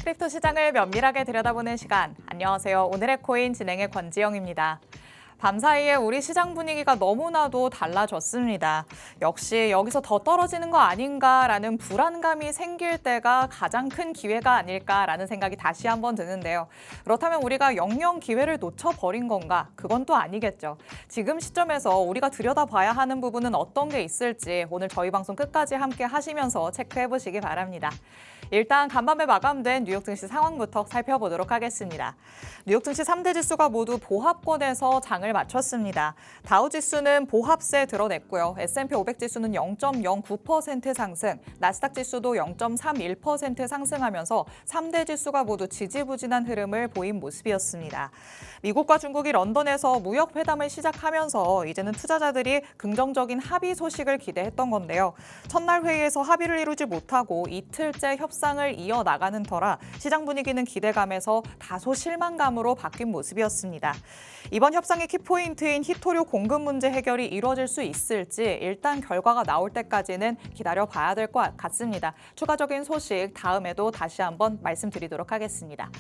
크립토 시장을 면밀하게 들여다보는 시간. 안녕하세요. 오늘의 코인 진행의 권지영입니다. 밤사이에 우리 시장 분위기가 너무나도 달라졌습니다. 역시 여기서 더 떨어지는 거 아닌가라는 불안감이 생길 때가 가장 큰 기회가 아닐까라는 생각이 다시 한번 드는데요. 그렇다면 우리가 영영 기회를 놓쳐버린 건가? 그건 또 아니겠죠. 지금 시점에서 우리가 들여다봐야 하는 부분은 어떤 게 있을지 오늘 저희 방송 끝까지 함께 하시면서 체크해보시기 바랍니다. 일단 간밤에 마감된 뉴욕 증시 상황부터 살펴보도록 하겠습니다. 뉴욕 증시 3대 지수가 모두 보합권에서 장을 마쳤습니다. 다우 지수는 보합세 드러냈고요. S&P 500 지수는 0.09% 상승, 나스닥 지수도 0.31% 상승하면서 3대 지수가 모두 지지부진한 흐름을 보인 모습이었습니다. 미국과 중국이 런던에서 무역 회담을 시작하면서 이제는 투자자들이 긍정적인 합의 소식을 기대했던 건데요. 첫날 회의에서 합의를 이루지 못하고 이틀째 협상을 이어나가는 터라 시장 분위기는 기대감에서 다소 실망감으로 바뀐 모습이었습니다. 이번 협상의 키포인트인 희토류 공급 문제 해결이 이루어질 수 있을지 일단 결과가 나올 때까지는 기다려봐야 될 것 같습니다. 추가적인 소식 다음에도 다시 한번 말씀드리도록 하겠습니다.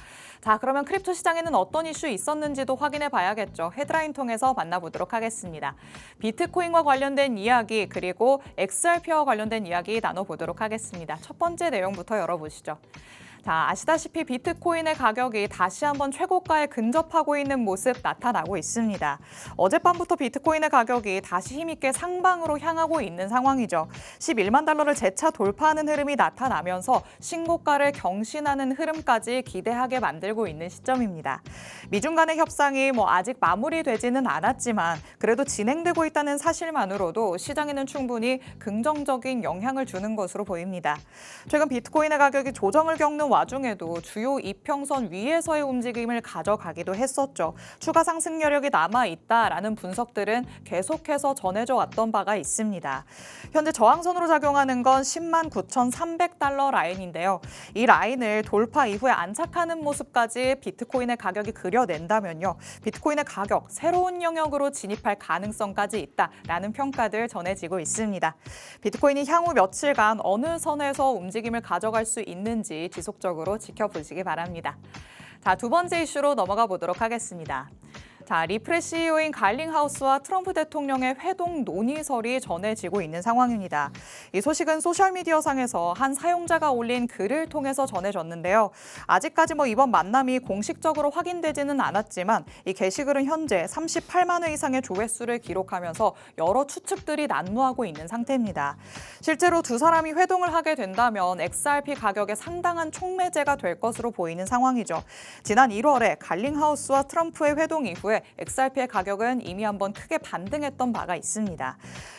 자, 그러면 크립토 시장에는 어떤 이슈 있었는지도 확인해 봐야겠죠. 헤드라인 통해서 만나보도록 하겠습니다. 비트코인과 관련된 이야기 그리고 XRP와 관련된 이야기 나눠보도록 하겠습니다. 첫 번째 내용부터 열어보시죠. 자, 아시다시피 비트코인의 가격이 다시 한번 최고가에 근접하고 있는 모습 나타나고 있습니다. 어젯밤부터 비트코인의 가격이 다시 힘있게 상방으로 향하고 있는 상황이죠. 11만 달러를 재차 돌파하는 흐름이 나타나면서 신고가를 경신하는 흐름까지 기대하게 만들고 있는 시점입니다. 미중 간의 협상이 아직 마무리되지는 않았지만 그래도 진행되고 있다는 사실만으로도 시장에는 충분히 긍정적인 영향을 주는 것으로 보입니다. 최근 비트코인의 가격이 조정을 겪는 와중에도 주요 이평선 위에서의 움직임을 가져가기도 했었죠. 추가 상승 여력이 남아있다라는 분석들은 계속해서 전해져 왔던 바가 있습니다. 현재 저항선으로 작용하는 건 10만 9,300달러 라인인데요. 이 라인을 돌파 이후에 안착하는 모습까지 비트코인의 가격이 그려낸다면요. 비트코인의 가격, 새로운 영역으로 진입할 가능성까지 있다라는 평가들 전해지고 있습니다. 비트코인이 향후 며칠간 어느 선에서 움직임을 가져갈 수 있는지 지속적으로 지켜보시기 바랍니다. 자, 두 번째 이슈로 넘어가 보도록 하겠습니다. 자, 리플의 CEO인 갈링하우스와 트럼프 대통령의 회동 논의설이 전해지고 있는 상황입니다. 이 소식은 소셜미디어상에서 한 사용자가 올린 글을 통해서 전해졌는데요. 아직까지 이번 만남이 공식적으로 확인되지는 않았지만 이 게시글은 현재 38만 회 이상의 조회수를 기록하면서 여러 추측들이 난무하고 있는 상태입니다. 실제로 두 사람이 회동을 하게 된다면 XRP 가격에 상당한 촉매제가 될 것으로 보이는 상황이죠. 지난 1월에 갈링하우스와 트럼프의 회동 이후에 XRP의 가격은 이미 한번 크게 반등했던 바가 있습니다.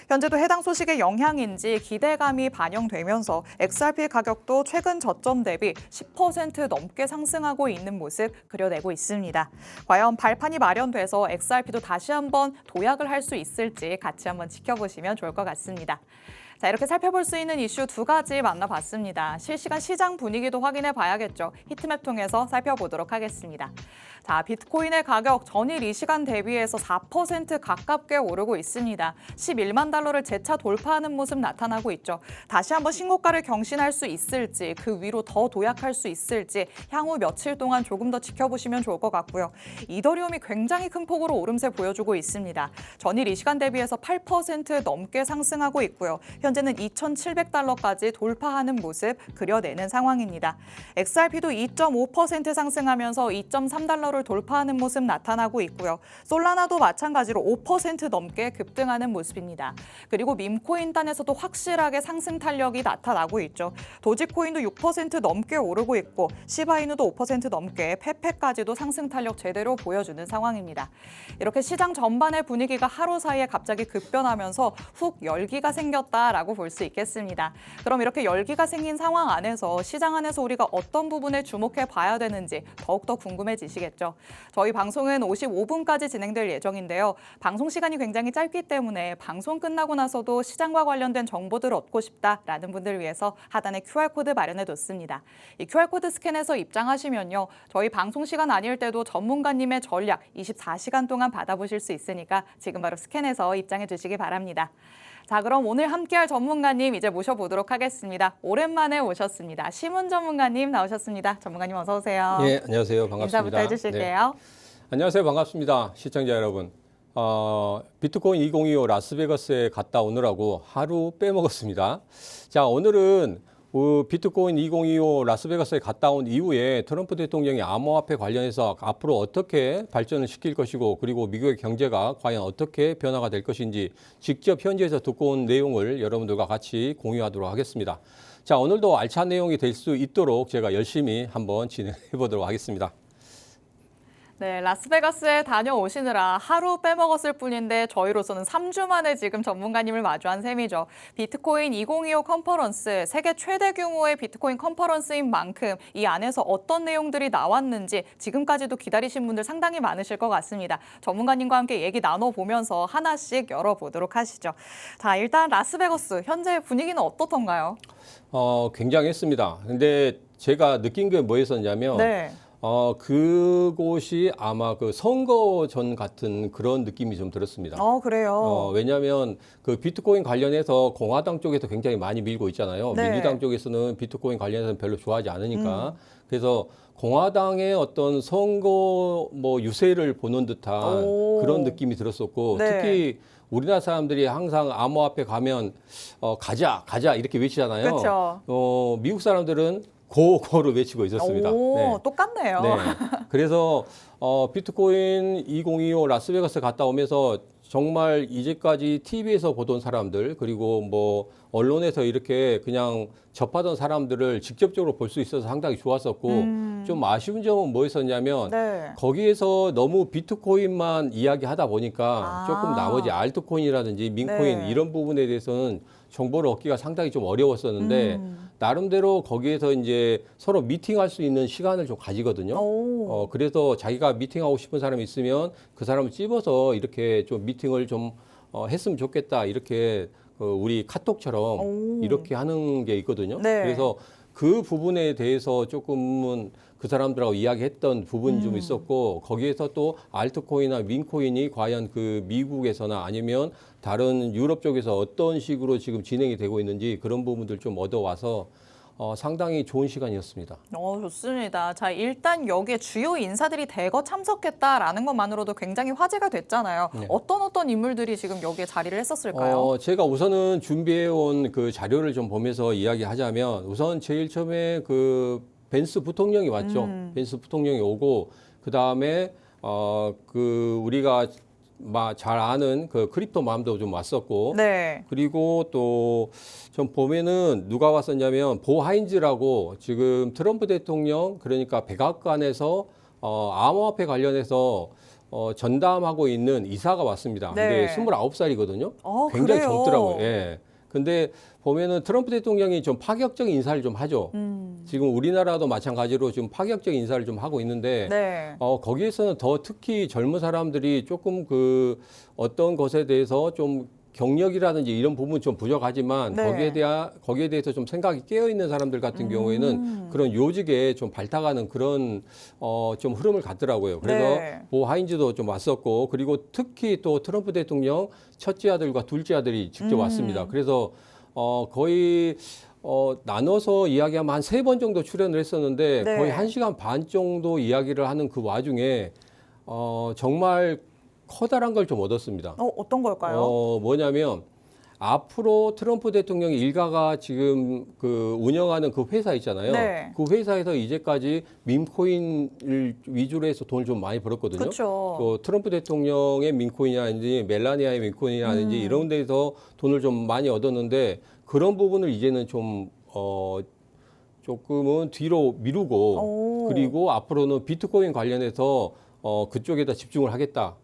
현재도 해당 소식의 영향인지 기대감이 반영되면서 XRP의 가격도 최근 저점 대비 10% 넘게 상승하고 있는 모습 그려내고 있습니다. 과연 발판이 마련돼서 XRP도 다시 한번 도약을 할 수 있을지 같이 한번 지켜보시면 좋을 것 같습니다. 자, 이렇게 살펴볼 수 있는 이슈 두 가지 만나봤습니다. 실시간 시장 분위기도 확인해 봐야겠죠. 히트맵 통해서 살펴보도록 하겠습니다. 자, 비트코인의 가격 전일 이 시간 대비해서 4% 가깝게 오르고 있습니다. 11만 달러를 재차 돌파하는 모습 나타나고 있죠. 다시 한번 신고가를 경신할 수 있을지, 그 위로 더 도약할 수 있을지 향후 며칠 동안 조금 더 지켜보시면 좋을 것 같고요. 이더리움이 굉장히 큰 폭으로 오름세 보여주고 있습니다. 전일 이 시간 대비해서 8% 넘게 상승하고 있고요. 현재는 2,700달러까지 돌파하는 모습 그려내는 상황입니다. XRP도 2.5% 상승하면서 2.3달러를 돌파하는 모습 나타나고 있고요. 솔라나도 마찬가지로 5% 넘게 급등하는 모습입니다. 그리고 밈코인단에서도 확실하게 상승 탄력이 나타나고 있죠. 도지코인도 6% 넘게 오르고 있고 시바이누도 5% 넘게 페페까지도 상승 탄력 제대로 보여주는 상황입니다. 이렇게 시장 전반의 분위기가 하루 사이에 갑자기 급변하면서 훅 열기가 생겼다라고 볼 수 있겠습니다. 그럼 이렇게 열기가 생긴 상황 안에서 시장 안에서 우리가 어떤 부분에 주목해 봐야 되는지 더욱더 궁금해지시겠죠. 저희 방송은 55분까지 진행될 예정인데요. 방송 시간이 굉장히 짧기 때문에 방송 끝나고 나서도 시장과 관련된 정보들을 얻고 싶다라는 분들을 위해서 하단에 QR코드 마련해뒀습니다. 이 QR코드 스캔해서 입장하시면요. 저희 방송 시간 아닐 때도 전문가님의 전략 24시간 동안 받아보실 수 있으니까 지금 바로 스캔해서 입장해 주시기 바랍니다. 자, 그럼 오늘 함께할 전문가님 이제 모셔보도록 하겠습니다. 오랜만에 오셨습니다. 심은 전문가님 나오셨습니다. 전문가님 어서 오세요. 예, 안녕하세요. 반갑습니다. 인사부터 해주실게요. 네. 안녕하세요. 반갑습니다. 시청자 여러분. 비트코인 2025 라스베가스에 갔다 오느라고 하루 빼먹었습니다. 자, 오늘은 비트코인 2025 라스베가스에 갔다 온 이후에 트럼프 대통령이 암호화폐 관련해서 앞으로 어떻게 발전을 시킬 것이고 그리고 미국의 경제가 과연 어떻게 변화가 될 것인지 직접 현지에서 듣고 온 내용을 여러분들과 같이 공유하도록 하겠습니다. 자, 오늘도 알찬 내용이 될 수 있도록 제가 열심히 한번 진행해 보도록 하겠습니다. 네, 라스베가스에 다녀오시느라 하루 빼먹었을 뿐인데 저희로서는 3주 만에 지금 전문가님을 마주한 셈이죠. 비트코인 2025 컨퍼런스, 세계 최대 규모의 비트코인 컨퍼런스인 만큼 이 안에서 어떤 내용들이 나왔는지 지금까지도 기다리신 분들 상당히 많으실 것 같습니다. 전문가님과 함께 얘기 나눠보면서 하나씩 열어보도록 하시죠. 자, 일단 라스베가스, 현재 분위기는 어떻던가요? 굉장했습니다. 근데 제가 느낀 게 뭐였었냐면 네. 그곳이 아마 그 선거전 같은 그런 느낌이 좀 들었습니다. 그래요. 왜냐하면 그 비트코인 관련해서 공화당 쪽에서 굉장히 많이 밀고 있잖아요. 네. 민주당 쪽에서는 비트코인 관련해서는 별로 좋아하지 않으니까. 그래서 공화당의 어떤 선거 뭐 유세를 보는 듯한 그런 느낌이 들었었고 네. 특히 우리나라 사람들이 항상 암호화폐 가면 가자 이렇게 외치잖아요. 그렇죠. 미국 사람들은 고고를 외치고 있었습니다. 네. 똑같네요. 네. 그래서 비트코인 2025 라스베가스 갔다 오면서 정말 이제까지 TV에서 보던 사람들 그리고 뭐 언론에서 이렇게 그냥 접하던 사람들을 직접적으로 볼 수 있어서 상당히 좋았었고 좀 아쉬운 점은 뭐였었냐면 네. 거기에서 너무 비트코인만 이야기하다 보니까 조금 나머지 알트코인이라든지 민코인 네. 이런 부분에 대해서는 정보를 얻기가 상당히 좀 어려웠었는데 나름대로 거기에서 이제 서로 미팅할 수 있는 시간을 좀 가지거든요. 그래서 자기가 미팅하고 싶은 사람이 있으면 그 사람을 찝어서 이렇게 좀 미팅을 좀 했으면 좋겠다 이렇게 우리 카톡처럼 이렇게 하는 게 있거든요. 네. 그래서 그 부분에 대해서 조금은 그 사람들하고 이야기했던 부분이 좀 있었고 거기에서 또 알트코인이나 민코인이 과연 그 미국에서나 아니면 다른 유럽 쪽에서 어떤 식으로 지금 진행이 되고 있는지 그런 부분들 좀 얻어와서 상당히 좋은 시간이었습니다. 좋습니다. 자, 일단 여기에 주요 인사들이 대거 참석했다라는 것만으로도 굉장히 화제가 됐잖아요. 네. 어떤 인물들이 지금 여기에 자리를 했었을까요? 제가 우선은 준비해온 그 자료를 좀 보면서 이야기하자면 우선 제일 처음에 그 벤스 부통령이 왔죠. 벤스 부통령이 오고 그 다음에 그 우리가 잘 아는 그 크립토 맘도 좀 왔었고, 네. 그리고 또 좀 보면은 누가 왔었냐면 보 하인즈라고 지금 트럼프 대통령 그러니까 백악관에서 암호화폐 관련해서 전담하고 있는 이사가 왔습니다. 네. 근데 29살이거든요. 굉장히 그래요? 젊더라고요. 예. 근데 보면은 트럼프 대통령이 좀 파격적인 인사를 좀 하죠. 지금 우리나라도 마찬가지로 지금 파격적인 인사를 좀 하고 있는데 네. 거기에서는 더 특히 젊은 사람들이 조금 그 어떤 것에 대해서 좀 경력이라든지 이런 부분 좀 부족하지만 네. 거기에 대해서 좀 생각이 깨어 있는 사람들 같은 경우에는 그런 요직에 좀 발탁하는 그런 좀 흐름을 갖더라고요. 그래서 네. 보 하인즈도 좀 왔었고 그리고 특히 또 트럼프 대통령 첫째 아들과 둘째 아들이 직접 왔습니다. 그래서 거의 나눠서 이야기하면 한 3번 정도 출연을 했었는데 네. 거의 1시간 반 정도 이야기를 하는 그 와중에 정말 커다란 걸 좀 얻었습니다. 어떤 걸까요? 뭐냐면 앞으로 트럼프 대통령 일가가 지금 그 운영하는 그 회사 있잖아요. 네. 그 회사에서 이제까지 밈코인을 위주로 해서 돈을 좀 많이 벌었거든요. 그렇죠. 또 트럼프 대통령의 민코인이라든지 멜라니아의 민코인이라든지 이런 데서 돈을 좀 많이 얻었는데 그런 부분을 이제는 좀 조금은 뒤로 미루고 그리고 앞으로는 비트코인 관련해서 그쪽에다 집중을 하겠다.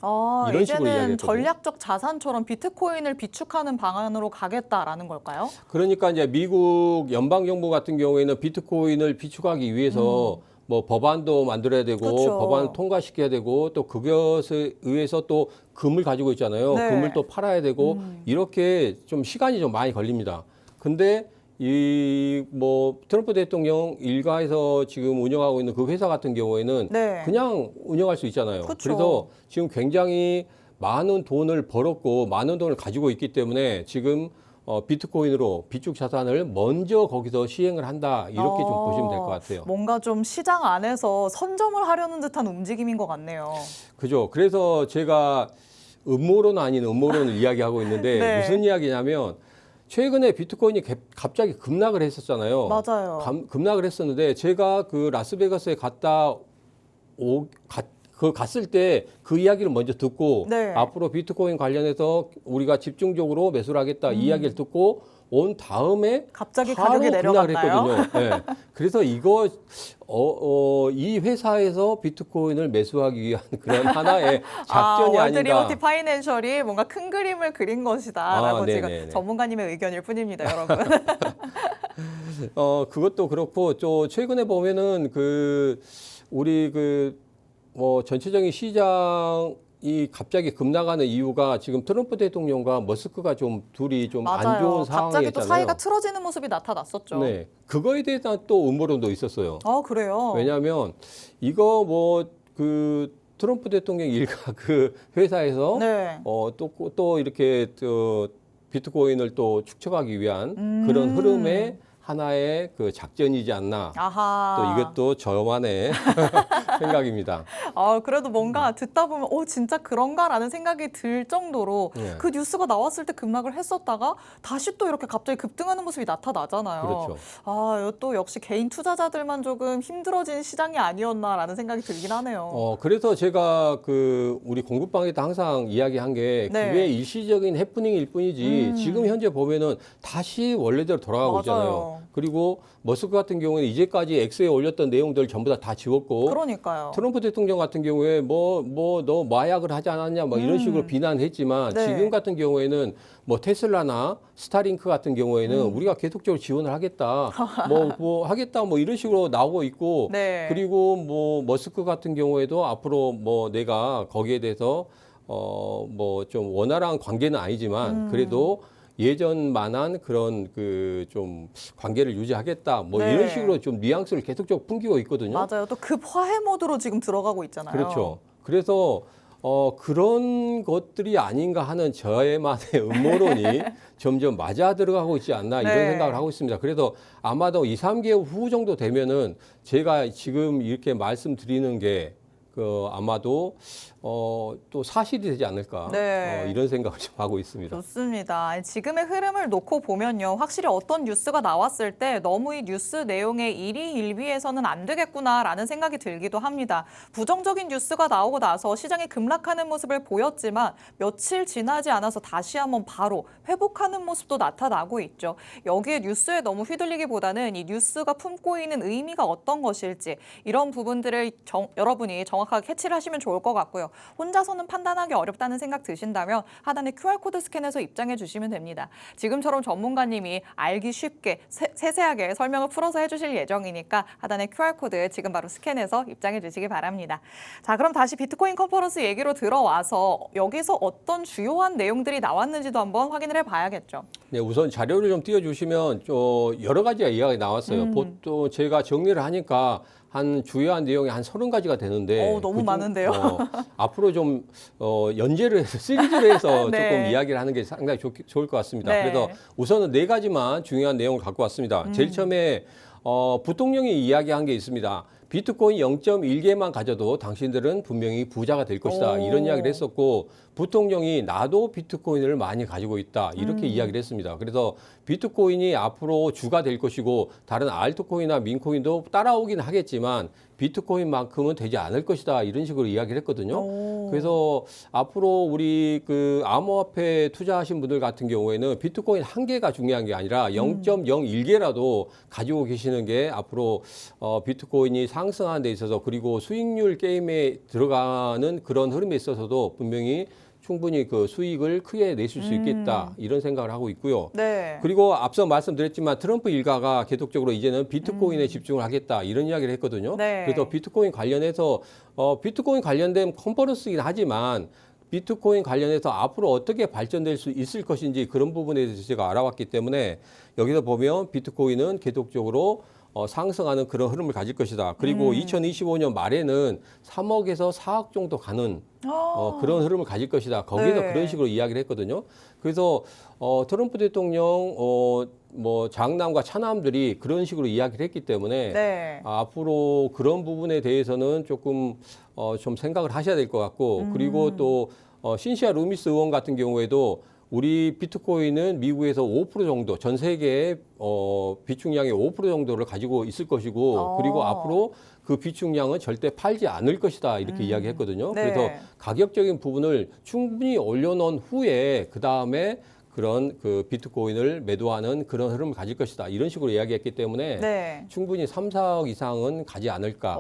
이런 식으로 이제는 이야기했거든요. 전략적 자산처럼 비트코인을 비축하는 방안으로 가겠다라는 걸까요? 그러니까 이제 미국 연방 정부 같은 경우에는 비트코인을 비축하기 위해서 뭐 법안도 만들어야 되고 그렇죠. 법안을 통과시켜야 되고 또 그것에 의해서 또 금을 가지고 있잖아요. 네. 금을 또 팔아야 되고 이렇게 좀 시간이 좀 많이 걸립니다. 근데 이 뭐 트럼프 대통령 일가에서 지금 운영하고 있는 그 회사 같은 경우에는 네. 그냥 운영할 수 있잖아요. 그쵸. 그래서 지금 굉장히 많은 돈을 벌었고 많은 돈을 가지고 있기 때문에 지금 비트코인으로 비축 자산을 먼저 거기서 시행을 한다. 이렇게 좀 보시면 될 것 같아요. 뭔가 좀 시장 안에서 선점을 하려는 듯한 움직임인 것 같네요. 그죠. 그래서 제가 음모론 아닌 음모론을 이야기하고 있는데 네. 무슨 이야기냐면 최근에 비트코인이 갑자기 급락을 했었잖아요. 맞아요. 급락을 했었는데 제가 그 라스베가스에 갔을 때 그 이야기를 먼저 듣고 네. 앞으로 비트코인 관련해서 우리가 집중적으로 매수를 하겠다 이 이야기를 듣고 온 다음에 갑자기 바로 가격이 급락을 내려갔나요? 했거든요. 네. 그래서 이 회사에서 비트코인을 매수하기 위한 그런 하나의 작전이 월드 아닌가. 리버티 파이낸셜이 뭔가 큰 그림을 그린 것이다라고 지금 네네네. 전문가님의 의견일 뿐입니다, 여러분. 그것도 그렇고 또 최근에 보면은 우리 전체적인 시장이 갑자기 급락하는 이유가 지금 트럼프 대통령과 머스크가 둘이 좀 안 맞아요. 좋은 갑자기 또 상황이었잖아요. 사이가 틀어지는 모습이 나타났었죠. 네. 그거에 대한 또 음모론도 있었어요. 그래요? 왜냐하면 이거 트럼프 대통령 일가 그 회사에서 네. 또 이렇게 비트코인을 또 축적하기 위한 그런 흐름의 하나의 그 작전이지 않나. 아하. 또 이것도 저만의 생각입니다. 그래도 뭔가 듣다 보면 진짜 그런가라는 생각이 들 정도로 네. 그 뉴스가 나왔을 때 급락을 했었다가 다시 또 이렇게 갑자기 급등하는 모습이 나타나잖아요. 그렇죠. 또 역시 개인 투자자들만 조금 힘들어진 시장이 아니었나라는 생각이 들긴 하네요. 그래서 제가 우리 공급방에도 항상 이야기한 게 네. 그게 일시적인 해프닝일 뿐이지 지금 현재 보면은 다시 원래대로 돌아가고 맞아요. 있잖아요. 그리고 머스크 같은 경우는 이제까지 X에 올렸던 내용들 전부 다 지웠고 그러니까요. 트럼프 대통령 같은 경우에 너 마약을 하지 않았냐 이런 식으로 비난했지만 네. 지금 같은 경우에는 테슬라나 스타링크 같은 경우에는 우리가 계속적으로 지원을 하겠다 하겠다 이런 식으로 나오고 있고 네. 그리고 머스크 같은 경우에도 앞으로 내가 거기에 대해서 좀 원활한 관계는 아니지만 그래도 예전만한 그런 좀 관계를 유지하겠다 네. 이런 식으로 좀 뉘앙스를 계속적으로 풍기고 있거든요. 맞아요. 또 급 화해 모드로 지금 들어가고 있잖아요. 그렇죠. 그래서 그런 것들이 아닌가 하는 저의만의 음모론이 점점 맞아 들어가고 있지 않나 이런 네. 생각을 하고 있습니다. 그래서 아마도 2, 3개월 후 정도 되면은 제가 지금 이렇게 말씀드리는 게 아마도 또 사실이 되지 않을까 네. 이런 생각을 좀 하고 있습니다. 좋습니다. 지금의 흐름을 놓고 보면요. 확실히 어떤 뉴스가 나왔을 때 너무 이 뉴스 내용의 일희일비해서는 안 되겠구나라는 생각이 들기도 합니다. 부정적인 뉴스가 나오고 나서 시장이 급락하는 모습을 보였지만 며칠 지나지 않아서 다시 한번 바로 회복하는 모습도 나타나고 있죠. 여기에 뉴스에 너무 휘둘리기보다는 이 뉴스가 품고 있는 의미가 어떤 것일지 이런 부분들을 여러분이 정확하게 캐치를 하시면 좋을 것 같고요. 혼자서는 판단하기 어렵다는 생각 드신다면 하단에 QR코드 스캔해서 입장해 주시면 됩니다. 지금처럼 전문가님이 알기 쉽게 세세하게 설명을 풀어서 해주실 예정이니까 하단에 QR코드 지금 바로 스캔해서 입장해 주시기 바랍니다. 자, 그럼 다시 비트코인 컨퍼런스 얘기로 들어와서 여기서 어떤 주요한 내용들이 나왔는지도 한번 확인을 해봐야겠죠. 네, 우선 자료를 좀 띄워주시면 여러 가지가 이야기 나왔어요. 보통 제가 정리를 하니까 주요한 내용이 한 30가지가 되는데 너무 많은데요. 앞으로 좀 연재를 해서 시리즈로 해서 네. 조금 이야기를 하는 게 상당히 좋을 것 같습니다. 네. 그래서 우선은 4가지만 중요한 내용을 갖고 왔습니다. 제일 처음에 부통령이 이야기한 게 있습니다. 비트코인 0.1개만 가져도 당신들은 분명히 부자가 될 것이다. 이런 이야기를 했었고 부통령이 나도 비트코인을 많이 가지고 있다. 이렇게 이야기를 했습니다. 그래서 비트코인이 앞으로 주가 될 것이고 다른 알트코인이나 민코인도 따라오긴 하겠지만 비트코인만큼은 되지 않을 것이다. 이런 식으로 이야기를 했거든요. 그래서 앞으로 우리 암호화폐 투자하신 분들 같은 경우에는 비트코인 한 개가 중요한 게 아니라 0.01개라도 가지고 계시는 게 앞으로 비트코인이 상승하는 데 있어서 그리고 수익률 게임에 들어가는 그런 흐름에 있어서도 분명히 충분히 수익을 크게 내실 수 있겠다 이런 생각을 하고 있고요. 네. 그리고 앞서 말씀드렸지만 트럼프 일가가 계속적으로 이제는 비트코인에 집중을 하겠다 이런 이야기를 했거든요. 네. 그래서 비트코인 관련해서 비트코인 관련된 컨퍼런스이긴 하지만 비트코인 관련해서 앞으로 어떻게 발전될 수 있을 것인지 그런 부분에 대해서 제가 알아봤기 때문에 여기서 보면 비트코인은 계속적으로 상승하는 그런 흐름을 가질 것이다. 그리고 2025년 말에는 3억에서 4억 정도 가는 그런 흐름을 가질 것이다. 거기서 네. 그런 식으로 이야기를 했거든요. 그래서 트럼프 대통령 뭐 장남과 차남들이 그런 식으로 이야기를 했기 때문에 네. 앞으로 그런 부분에 대해서는 조금 좀 생각을 하셔야 될 것 같고 그리고 또 신시아 루미스 의원 같은 경우에도 우리 비트코인은 미국에서 5% 정도, 전 세계의 비축량의 5% 정도를 가지고 있을 것이고 그리고 앞으로 그 비축량은 절대 팔지 않을 것이다 이렇게 이야기했거든요. 네. 그래서 가격적인 부분을 충분히 올려놓은 후에 그 다음에 그런 그 비트코인을 매도하는 그런 흐름을 가질 것이다 이런 식으로 이야기했기 때문에 네. 충분히 3, 4억 이상은 가지 않을까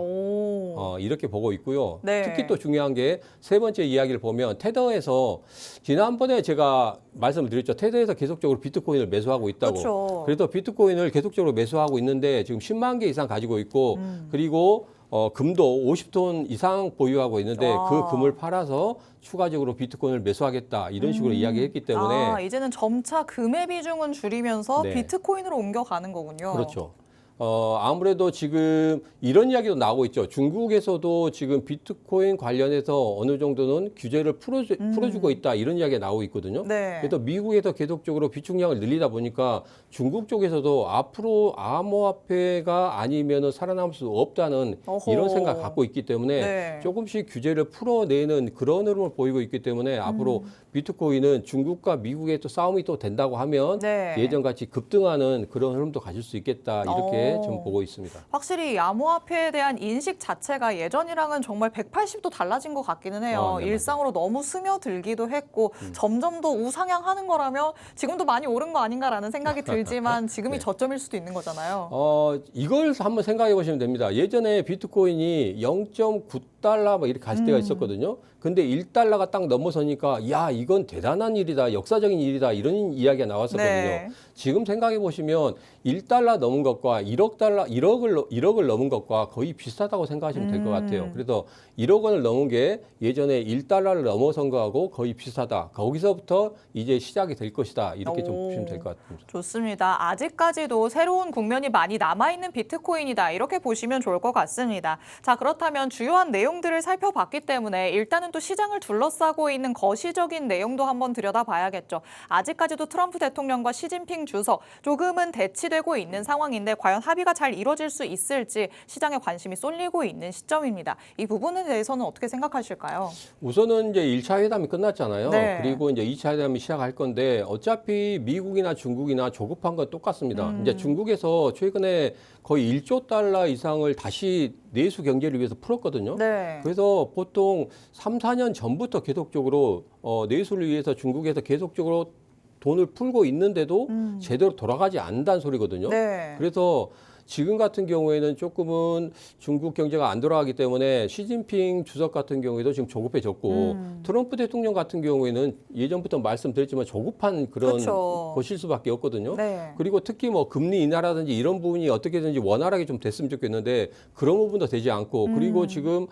이렇게 보고 있고요. 네. 특히 또 중요한 게 세 번째 이야기를 보면 테더에서 지난번에 제가 말씀을 드렸죠. 테더에서 계속적으로 비트코인을 매수하고 있다고. 그렇죠. 그래서 비트코인을 계속적으로 매수하고 있는데 지금 10만 개 이상 가지고 있고 그리고 금도 50톤 이상 보유하고 있는데 그 금을 팔아서 추가적으로 비트코인을 매수하겠다 이런 식으로 이야기했기 때문에 이제는 점차 금의 비중은 줄이면서 네. 비트코인으로 옮겨가는 거군요. 그렇죠. 아무래도 지금 이런 이야기도 나오고 있죠. 중국에서도 지금 비트코인 관련해서 어느 정도는 규제를 풀어주고 있다 이런 이야기가 나오고 있거든요. 네. 그래서 미국에서 계속적으로 비축량을 늘리다 보니까 중국 쪽에서도 앞으로 암호화폐가 아니면은 살아남을 수 없다는 어허. 이런 생각 갖고 있기 때문에 네. 조금씩 규제를 풀어내는 그런 흐름을 보이고 있기 때문에 앞으로 비트코인은 중국과 미국의 또 싸움이 또 된다고 하면 네. 예전같이 급등하는 그런 흐름도 가질 수 있겠다 이렇게 좀 보고 있습니다. 확실히 암호화폐에 대한 인식 자체가 예전이랑은 정말 180도 달라진 것 같기는 해요. 네, 일상으로 너무 스며들기도 했고 점점 더 우상향하는 거라면 지금도 많이 오른 거 아닌가라는 생각이 들지만 지금이 네. 저점일 수도 있는 거잖아요. 이걸 한번 생각해 보시면 됩니다. 예전에 비트코인이 0.9달러 막 이렇게 갔을 때가 있었거든요. 근데 1달러가 딱 넘어서니까 야, 이건 대단한 일이다. 역사적인 일이다. 이런 이야기가 나왔었거든요. 네. 지금 생각해 보시면 1달러 넘은 것과 1억을 넘은 것과 거의 비슷하다고 생각하시면 될 것 같아요. 그래서 1억 원을 넘은 게 예전에 1달러를 넘어선 거하고 거의 비슷하다. 거기서부터 이제 시작이 될 것이다. 이렇게 좀 보시면 될 것 같습니다. 좋습니다. 아직까지도 새로운 국면이 많이 남아있는 비트코인이다. 이렇게 보시면 좋을 것 같습니다. 자, 그렇다면 주요한 내용들을 살펴봤기 때문에 일단은 또 시장을 둘러싸고 있는 거시적인 내용도 한번 들여다봐야겠죠. 아직까지도 트럼프 대통령과 시진핑 주석 조금은 대치되고 있는 상황인데 과연 합의가 잘 이루어질 수 있을지 시장에 관심이 쏠리고 있는 시점입니다. 이 부분에 대해서는 어떻게 생각하실까요? 우선은 이제 1차 회담이 끝났잖아요. 네. 그리고 이제 2차 회담이 시작할 건데 어차피 미국이나 중국이나 조급한 건 똑같습니다. 이제 중국에서 최근에 거의 1조 달러 이상을 다시 내수 경제를 위해서 풀었거든요. 네. 그래서 보통 3, 4년 전부터 계속적으로 내수를 위해서 중국에서 계속적으로 돈을 풀고 있는데도 제대로 돌아가지 않는다는 소리거든요. 네. 그래서 지금 같은 경우에는 조금은 중국 경제가 안 돌아가기 때문에 시진핑 주석 같은 경우에도 지금 조급해졌고 트럼프 대통령 같은 경우에는 예전부터 말씀드렸지만 조급한 그런 그렇죠. 것일 수밖에 없거든요. 네. 그리고 특히 뭐 금리 인하라든지 이런 부분이 어떻게든지 원활하게 좀 됐으면 좋겠는데 그런 부분도 되지 않고 그리고 지금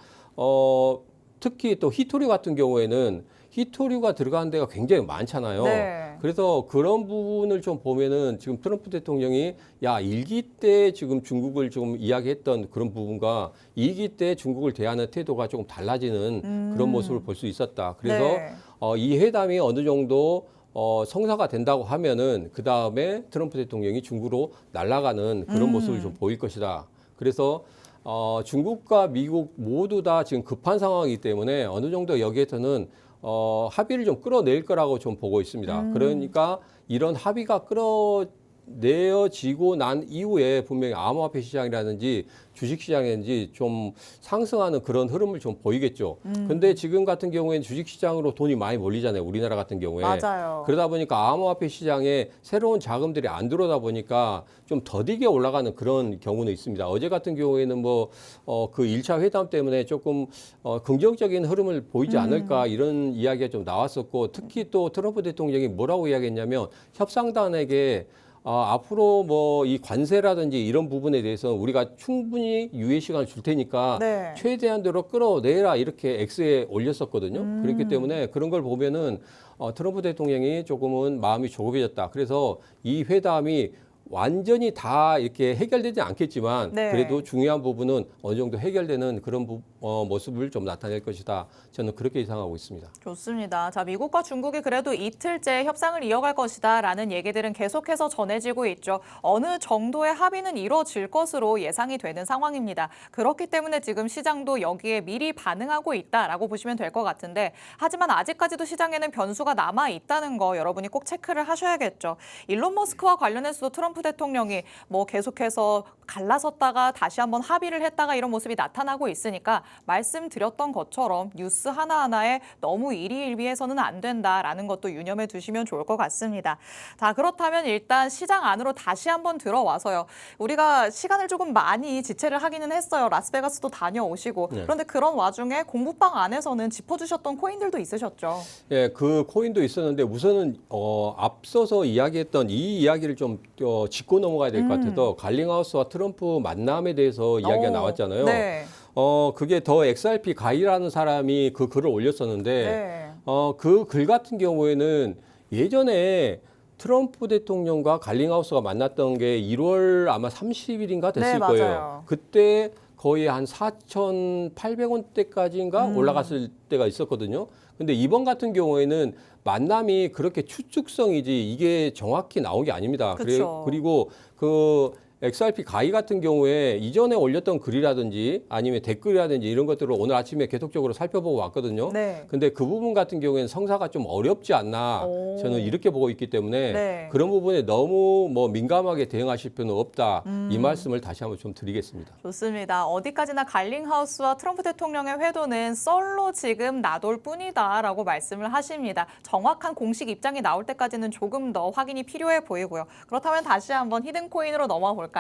특히 또 히토류 같은 경우에는 히토류가 들어가는 데가 굉장히 많잖아요. 네. 그래서 그런 부분을 좀 보면은 지금 트럼프 대통령이 야, 1기 때 지금 중국을 좀 이야기했던 그런 부분과 2기 때 중국을 대하는 태도가 조금 달라지는 그런 모습을 볼 수 있었다. 그래서 네. 이 회담이 어느 정도 성사가 된다고 하면은 그 다음에 트럼프 대통령이 중국으로 날아가는 그런 모습을 좀 보일 것이다. 그래서 중국과 미국 모두 다 지금 급한 상황이기 때문에 어느 정도 여기에서는 합의를 좀 끌어낼 거라고 좀 보고 있습니다. 그러니까 이런 합의가 끌어내어지고 난 이후에 분명히 암호화폐 시장이라든지 주식 시장이라든지 좀 상승하는 그런 흐름을 좀 보이겠죠. 근데 지금 같은 경우에는 주식 시장으로 돈이 많이 몰리잖아요. 우리나라 같은 경우에. 맞아요. 그러다 보니까 암호화폐 시장에 새로운 자금들이 안 들어오다 보니까 좀 더디게 올라가는 그런 경우는 있습니다. 어제 같은 경우에는 뭐 그 1차 회담 때문에 조금 긍정적인 흐름을 보이지 않을까 이런 이야기가 좀 나왔었고 특히 또 트럼프 대통령이 뭐라고 이야기했냐면 협상단에게 앞으로 뭐 이 관세라든지 이런 부분에 대해서 우리가 충분히 유예 시간을 줄 테니까 네. 최대한대로 끌어내라 이렇게 X에 올렸었거든요. 그렇기 때문에 그런 걸 보면은 트럼프 대통령이 조금은 마음이 조급해졌다. 그래서 이 회담이 완전히 다 이렇게 해결되지 않겠지만 네. 그래도 중요한 부분은 어느 정도 해결되는 그런 모습을 좀 나타낼 것이다. 저는 그렇게 예상하고 있습니다. 좋습니다. 자, 미국과 중국이 그래도 이틀째 협상을 이어갈 것이다라는 얘기들은 계속해서 전해지고 있죠. 어느 정도의 합의는 이루어질 것으로 예상이 되는 상황입니다. 그렇기 때문에 지금 시장도 여기에 미리 반응하고 있다라고 보시면 될 것 같은데 하지만 아직까지도 시장에는 변수가 남아 있다는 거 여러분이 꼭 체크를 하셔야겠죠. 일론 머스크와 관련해서도 트럼프 대통령이 뭐 계속해서 갈라섰다가 다시 한번 합의를 했다가 이런 모습이 나타나고 있으니까 말씀드렸던 것처럼 뉴스 하나하나에 너무 일희일비해서는 안 된다라는 것도 유념해 두시면 좋을 것 같습니다. 자, 그렇다면 일단 시장 안으로 다시 한번 들어와서요. 우리가 시간을 조금 많이 지체를 하기는 했어요. 라스베가스도 다녀오시고. 네. 그런데 그런 와중에 공부방 안에서는 짚어주셨던 코인들도 있으셨죠. 예, 그 코인도 있었는데 우선은 앞서서 이야기했던 이 이야기를 좀 짚고 넘어가야 될 것 같아서 갈링하우스와 트럼프 만남에 대해서 이야기가 나왔잖아요. 네. 그게 더 XRP 가이라는 사람이 그 글을 올렸었는데 네. 그 글 같은 경우에는 예전에 트럼프 대통령과 갈링하우스가 만났던 게 1월 아마 30일인가 됐을 네, 거예요. 맞아요. 그때 거의 한 4,800원대까지인가 올라갔을 때가 있었거든요. 근데 이번 같은 경우에는 만남이 그렇게 추측성이지 이게 정확히 나온 게 아닙니다. 그쵸. 그리고 그 XRP 가이 같은 경우에 이전에 올렸던 글이라든지 아니면 댓글이라든지 이런 것들을 오늘 아침에 계속적으로 살펴보고 왔거든요. 네. 근데 그 부분 같은 경우에는 성사가 좀 어렵지 않나 오. 저는 이렇게 보고 있기 때문에 네. 그런 부분에 너무 뭐 민감하게 대응하실 필요는 없다. 이 말씀을 다시 한번 좀 드리겠습니다. 좋습니다. 어디까지나 갈링하우스와 트럼프 대통령의 회도는 썰로 지금 나돌 뿐이다라고 말씀을 하십니다. 정확한 공식 입장이 나올 때까지는 조금 더 확인이 필요해 보이고요. 그렇다면 다시 한번 히든코인으로 넘어가 볼까요?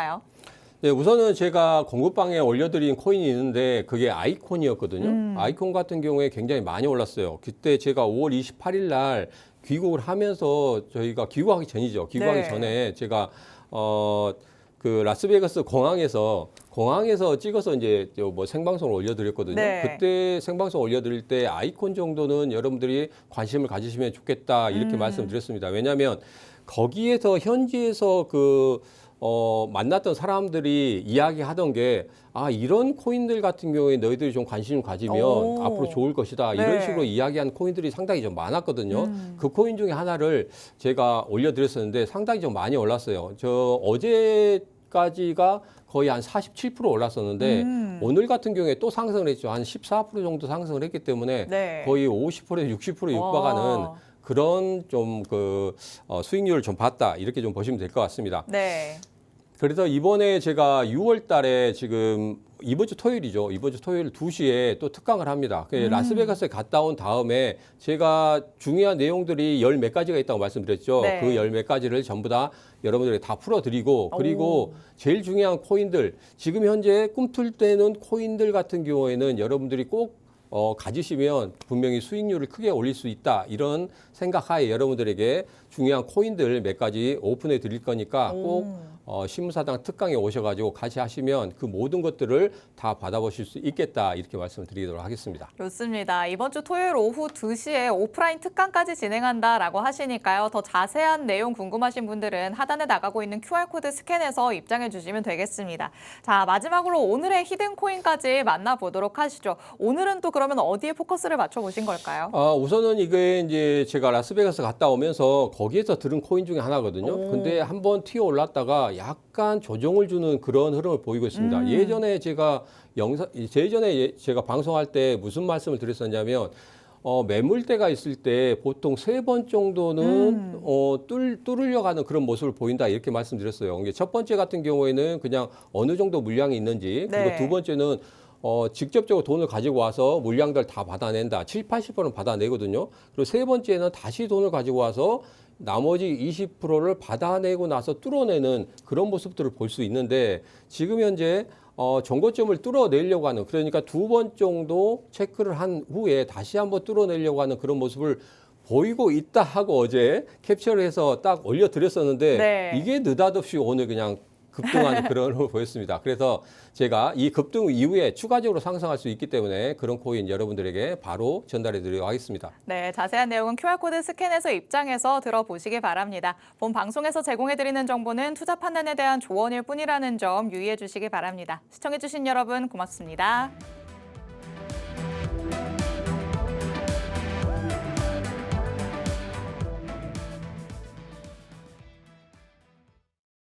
네, 우선은 제가 공급방에 올려드린 코인이 있는데 그게 아이콘이었거든요. 아이콘 같은 경우에 굉장히 많이 올랐어요. 그때 제가 5월 28일 날 귀국을 하면서 저희가 귀국하기 전이죠. 귀국하기 네. 전에 제가 그 라스베가스 공항에서 찍어서 이제 뭐 생방송을 올려드렸거든요. 네. 그때 생방송 올려드릴 때 아이콘 정도는 여러분들이 관심을 가지시면 좋겠다 이렇게 말씀드렸습니다. 왜냐하면 거기에서 현지에서 만났던 사람들이 이야기하던 게 이런 코인들 같은 경우에 너희들이 좀 관심 가지면 오. 앞으로 좋을 것이다. 네. 이런 식으로 이야기한 코인들이 상당히 좀 많았거든요. 그 코인 중에 하나를 제가 올려드렸었는데 상당히 좀 많이 올랐어요. 저 어제까지가 거의 한 47% 올랐었는데 오늘 같은 경우에 또 상승을 했죠. 한 14% 정도 상승을 했기 때문에 네. 거의 50%, 60% 육박하는 와. 그런 좀 수익률을 좀 봤다. 이렇게 좀 보시면 될 것 같습니다. 네. 그래서 이번에 제가 6월 달에 지금 이번 주 토요일이죠. 이번 주 토요일 2시에 또 특강을 합니다. 라스베가스에 갔다 온 다음에 제가 중요한 내용들이 열 몇 가지가 있다고 말씀드렸죠. 네. 그 열 몇 가지를 전부 다 여러분들에게 다 풀어드리고 그리고 제일 중요한 코인들 지금 현재 꿈틀대는 코인들 같은 경우에는 여러분들이 꼭 가지시면 분명히 수익률을 크게 올릴 수 있다. 이런 생각하에 여러분들에게 중요한 코인들 몇 가지 오픈해 드릴 거니까 꼭 신무사당 특강에 오셔가지고 같이 하시면 그 모든 것들을 다 받아보실 수 있겠다. 이렇게 말씀을 드리도록 하겠습니다. 좋습니다. 이번 주 토요일 오후 2시에 오프라인 특강까지 진행한다라고 하시니까요. 더 자세한 내용 궁금하신 분들은 하단에 나가고 있는 QR코드 스캔해서 입장해 주시면 되겠습니다. 자, 마지막으로 오늘의 히든코인까지 만나보도록 하시죠. 오늘은 또 그러면 어디에 포커스를 맞춰보신 걸까요? 우선은 이게 이제 제가 라스베가스 갔다 오면서 거기에서 들은 코인 중에 하나거든요. 근데 한번 튀어 올랐다가 약간 조정을 주는 그런 흐름을 보이고 있습니다. 예전에 제가 방송할 때 무슨 말씀을 드렸었냐면 매물대가 있을 때 보통 3번 정도는 뚫으려고 하는 그런 모습을 보인다 이렇게 말씀드렸어요. 이게 첫 번째 같은 경우에는 그냥 어느 정도 물량이 있는지 그리고 네. 두 번째는 직접적으로 돈을 가지고 와서 물량들 다 받아낸다. 70~80%는 받아내거든요. 그리고 세 번째는 다시 돈을 가지고 와서 나머지 20%를 받아내고 나서 뚫어내는 그런 모습들을 볼 수 있는데 지금 현재 정고점을 뚫어내려고 하는 그러니까 2번 정도 체크를 한 후에 다시 한번 뚫어내려고 하는 그런 모습을 보이고 있다 하고 어제 캡처를 해서 딱 올려드렸었는데 네. 이게 느닷없이 오늘 그냥 급등하는 그런 흐름을 보였습니다. 그래서 제가 이 급등 이후에 추가적으로 상승할 수 있기 때문에 그런 코인 여러분들에게 바로 전달해 드리도록 하겠습니다. 네, 자세한 내용은 QR코드 스캔해서 입장해서 들어보시기 바랍니다. 본 방송에서 제공해드리는 정보는 투자 판단에 대한 조언일 뿐이라는 점 유의해 주시기 바랍니다. 시청해주신 여러분 고맙습니다.